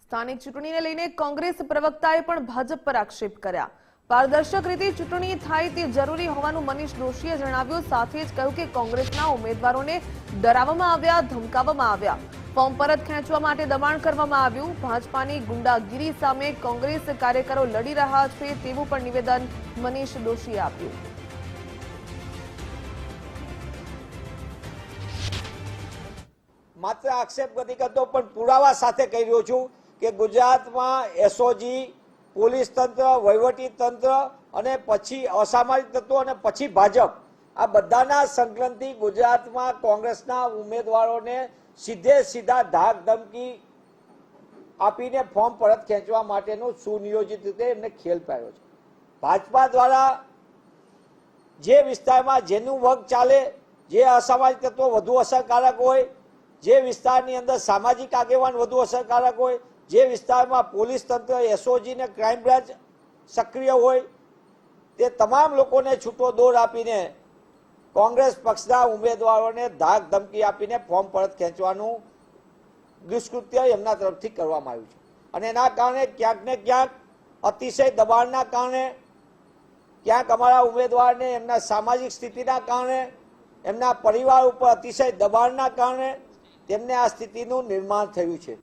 સ્થાનિક ચૂંટણીને લઈને કોંગ્રેસ પ્રવક્તાએ પણ ભાજપ પર આક્ષેપ કર્યા। પારદર્શક રીતે ચૂંટણી થાય તે જરૂરી હોવાનું મનીષ દોશીએ જણાવ્યું। સાથે જ કહ્યું કે કોંગ્રેસના ઉમેદવારોને ડરાવવામાં આવ્યા, ધમકાવવામાં આવ્યા, ફોર્મ પરત ખેંચવા માટે દબાણ કરવામાં આવ્યું। ભાજપાની ગુંડાગીરી સામે કોંગ્રેસ કાર્યકરો લડી રહ્યા છે તેવું પણ નિવેદન મનીષ દોશીએ આપ્યું। માત્ર આક્ષેપ નથી કરતો પણ પુરાવા સાથે કહી રહ્યો છું કે ગુજરાતમાં એસઓજી, પોલીસ તંત્ર, વહીવટી તંત્ર અને પછી અસામાજિક તત્વો અને પછી ભાજપ આ બધાના સંકલનથી ગુજરાતમાં કોંગ્રેસના ઉમેદવારોને સીધે સીધા ધાક ધમકી આપીને ફોર્મ પરત ખેંચવા માટેનો સુનિયોજિત રીતે એમને ખેલ પાડ્યો છે। ભાજપા દ્વારા જે વિસ્તારમાં જેનું વર્ગ ચાલે, જે અસામાજિક તત્વો વધુ અસરકારક હોય, જે વિસ્તારની અંદર સામાજિક આગેવાન વધુ અસરકારક હોય, જે વિસ્તારમાં પોલીસ તંત્ર, એસઓજી ને ક્રાઇમ બ્રાન્ચ સક્રિય હોય, તે તમામ લોકોને છૂટો દોર આપીને કોંગ્રેસ પક્ષના ઉમેદવારોને ધાક ધમકી આપીને ફોર્મ પરત ખેંચવાનું દુષ્કૃત્ય એમના તરફથી કરવામાં આવ્યું છે। અને એના કારણે ક્યાંક ને ક્યાંક અતિશય દબાણના કારણે, ક્યાંક અમારા ઉમેદવારને એમના સામાજિક સ્થિતિના કારણે, એમના પરિવાર ઉપર અતિશય દબાણના કારણે તેમને આ સ્થિતિનું નિર્માણ થયું છે।